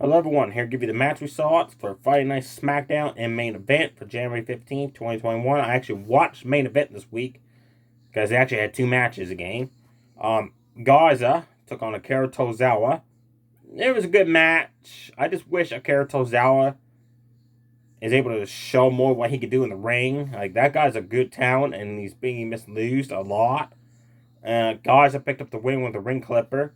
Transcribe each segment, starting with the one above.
Hello everyone, here to give you the match results for Friday Night SmackDown and main event for January 15th, 2021. I actually watched main event this week because they actually had two matches a game. Garza took on Akira Tozawa. It was a good match. I just wish Akira Tozawa is able to show more what he could do in the ring. Like, that guy's a good talent and he's being misused a lot. Garza picked up the win with a ring clipper.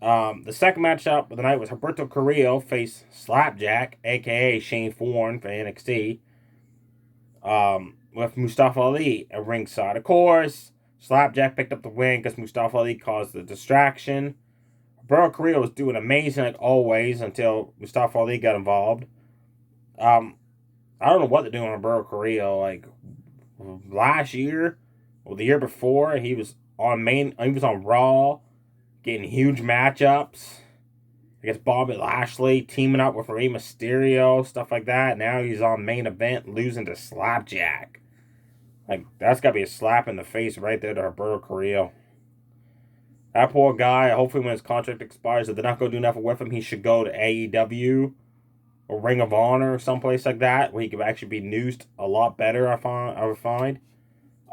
The second matchup of the night was Humberto Carrillo faced Slapjack, aka Shane Thorne for NXT, with Mustafa Ali at ringside. Of course, Slapjack picked up the win because Mustafa Ali caused the distraction. Humberto Carrillo was doing amazing like always until Mustafa Ali got involved. I don't know what they're doing on Humberto Carrillo. Like last year or the year before, he was on Raw, getting huge matchups against Bobby Lashley, teaming up with Rey Mysterio, stuff like that. Now he's on main event, losing to Slapjack. Like, that's got to be a slap in the face right there to Humberto Carrillo. That poor guy, hopefully when his contract expires, if they're not going to do nothing with him, he should go to AEW or Ring of Honor or someplace like that, where he could actually be newsed a lot better, I would find.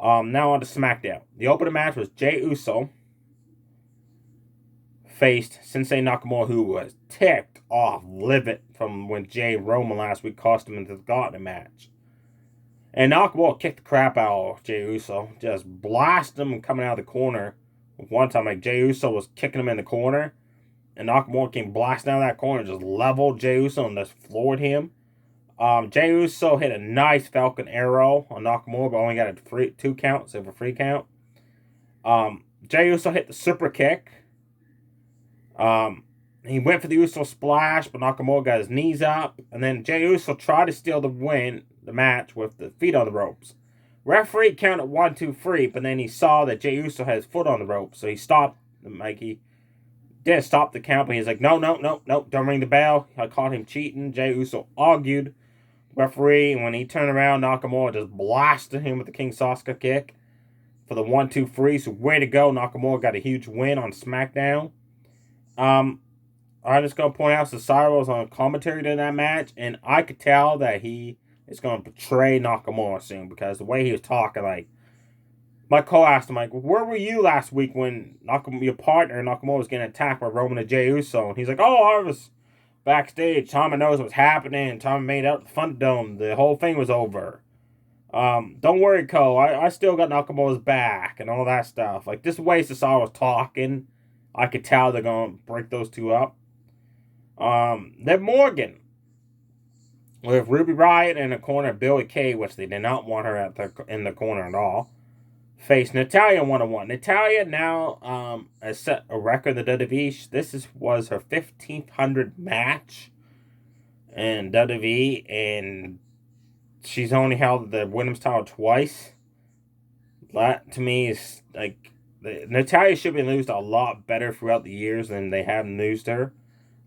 Now on to SmackDown. The opening match was Jey Uso faced Sensei Nakamura, who was ticked off, livid from when Jay Roman last week cost him in the Gauntlet match. And Nakamura kicked the crap out of Jey Uso, just blasted him coming out of the corner. One time, like, Jey Uso was kicking him in the corner, and Nakamura came blasting out of that corner, just leveled Jey Uso and just floored him. Jey Uso hit a nice Falcon Arrow on Nakamura, but only got a 2 count, instead of a 3 count. Jey Uso hit the super kick. He went for the Uso splash, but Nakamura got his knees up. And then Jey Uso tried to steal the match with the feet on the ropes. Referee counted 1, 2, 3, but then he saw that Jey Uso had his foot on the ropes, so he stopped. Like, he didn't stop the count, but he's like, no, don't ring the bell. I caught him cheating. Jey Uso argued. Referee, and when he turned around, Nakamura just blasted him with the King Sasuke kick for the 1, 2, 3. So way to go. Nakamura got a huge win on SmackDown. I'm just going to point out Cesaro was on commentary during that match, and I could tell that he is going to betray Nakamura soon because the way he was talking, like, my co-asked him, like, where were you last week when your partner, Nakamura, was getting attacked by Roman and Jey Uso? And he's like, oh, I was backstage. Tommy knows what's happening. Tommy made out the Thunderdome. The whole thing was over. Don't worry, Cole. I still got Nakamura's back and all that stuff. Like, this way Cesaro was talking, I could tell they're going to break those two up. Then Morgan, with Ruby Riott in the corner of Billie Kay, which they did not want her in the corner at all, faced Natalya 1-on-1. Natalya now has set a record in the WWE. This was her 1,500 match in WWE, and she's only held the women's title twice. That, to me, is like, Natalya should be used a lot better throughout the years than they have used her.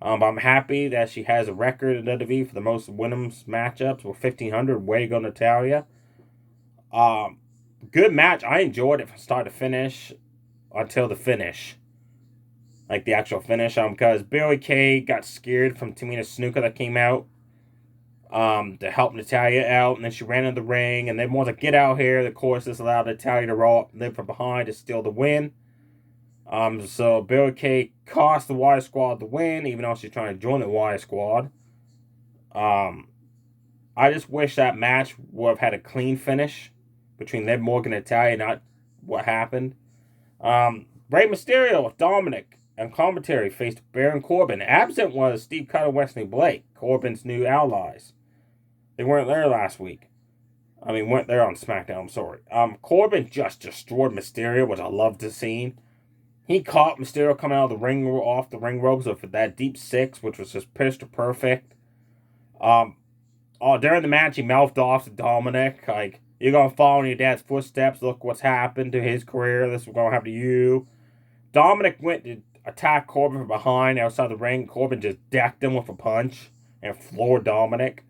But I'm happy that she has a record in WWE for the most women's matchups with 1,500. Way to go, Natalya. Good match. I enjoyed it from start to finish until the finish. Like the actual finish. Because Billie Kay got scared from Tamina Snuka that came out to help Natalya out. And then she ran in the ring. And then once I get out here, of course, this allowed Natalya to roll up and live from behind to steal the win. So Billie Kay cost the Wire Squad the win, even though she's trying to join the Wire Squad. I just wish that match would have had a clean finish between Liv Morgan and Natalya, not what happened. Rey Mysterio with Dominic and commentary faced Baron Corbin. Absent was Steve Cutter and Wesley Blake, Corbin's new allies. They weren't there last week. Weren't there on SmackDown, I'm sorry. Corbin just destroyed Mysterio, which I loved to see. He caught Mysterio coming out of the ring, off the ring ropes with that deep 6, which was just picture perfect. During the match, he mouthed off to Dominic, like, you're going to follow in your dad's footsteps. Look what's happened to his career. This is going to happen to you. Dominic went to attack Corbin from behind outside the ring. Corbin just decked him with a punch and floored Dominic.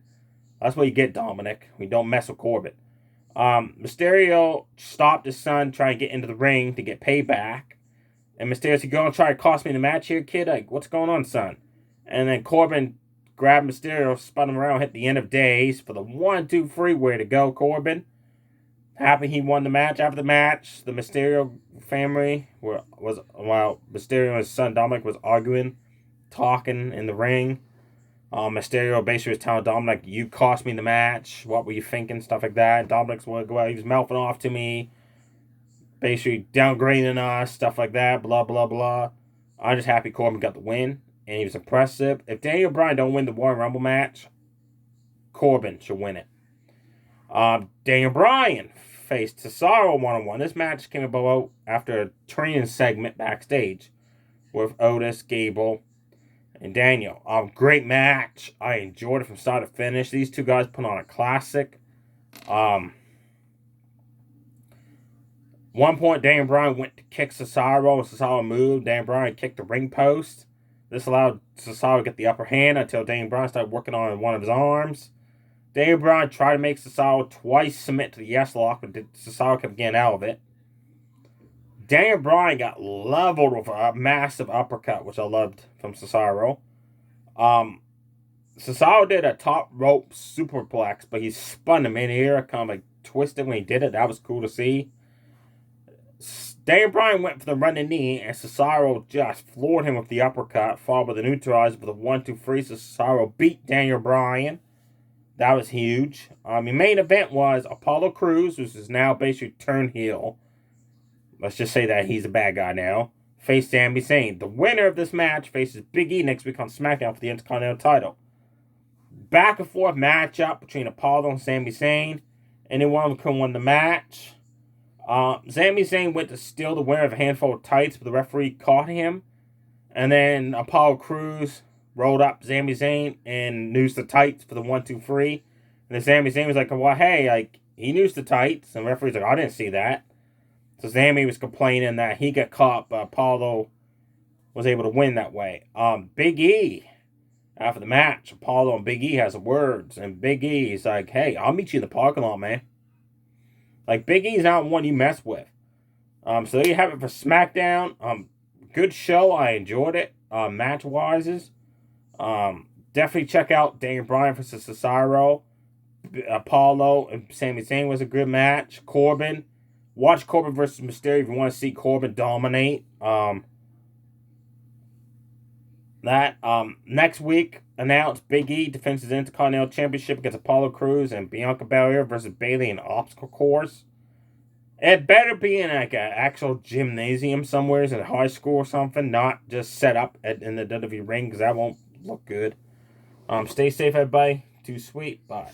That's what you get, Dominic. We don't mess with Corbin. Mysterio stopped his son trying to get into the ring to get payback. And Mysterio's going to try to cost me the match here, kid? Like, what's going on, son? And then Corbin grabbed Mysterio, spun him around, hit the end of days for the 1-2-3. Way to go, Corbin. Happy he won the match. After the match, the Mysterio family while Mysterio and his son Dominic was arguing, talking in the ring. Mysterio basically was telling Dominic, "You cost me the match. What were you thinking?" Stuff like that. Dominic's he was mouthing off to me, basically downgrading us, stuff like that. Blah blah blah. I'm just happy Corbin got the win, and he was impressive. If Daniel Bryan don't win the Royal Rumble match, Corbin should win it. Daniel Bryan faced Cesaro one-on-one. This match came about after a training segment backstage with Otis, Gable, and Daniel. Great match. I enjoyed it from start to finish. These two guys put on a classic. One point, Daniel Bryan went to kick Cesaro. Cesaro moved. Daniel Bryan kicked the ring post. This allowed Cesaro to get the upper hand until Daniel Bryan started working on one of his arms. Daniel Bryan tried to make Cesaro twice submit to the yes lock, but Cesaro kept getting out of it. Daniel Bryan got leveled with a massive uppercut, which I loved from Cesaro. Cesaro did a top rope superplex, but he spun him in here, kind of like twisted when he did it. That was cool to see. Daniel Bryan went for the running knee, and Cesaro just floored him with the uppercut, followed by the neutralizer with a 1-2-3. So Cesaro beat Daniel Bryan. That was huge. The main event was Apollo Crews, which is now basically turned heel. Let's just say that he's a bad guy now. Faced Sami Zayn. The winner of this match faces Big E next week on SmackDown for the Intercontinental title. Back and forth matchup between Apollo and Sami Zayn. Anyone can win the match. Sami Zayn went to steal the winner of a handful of tights, but the referee caught him. And then Apollo Crews rolled up Sami Zayn and noosed the tights for the 1-2-3. And then Sami Zayn was like, well, hey, like, he noosed the tights. And the referee's like, I didn't see that. So Sami was complaining that he got caught, but Apollo was able to win that way. Big E, after the match, Apollo and Big E has words. And Big E is like, hey, I'll meet you in the parking lot, man. Like, Big E's not one you mess with. So there you have it for SmackDown. Good show. I enjoyed it. Match-wise. Definitely check out Daniel Bryan versus Cesaro. Apollo and Sami Zayn was a good match. Corbin. Watch Corbin versus Mysterio if you want to see Corbin dominate. Next week, announced Big E defends his Intercontinental Championship against Apollo Crews and Bianca Belair versus Bayley in an obstacle course. It better be in like an actual gymnasium somewhere in high school or something, not just set up in the WWE ring, because that won't look good. Stay safe, everybody. Too sweet. Bye.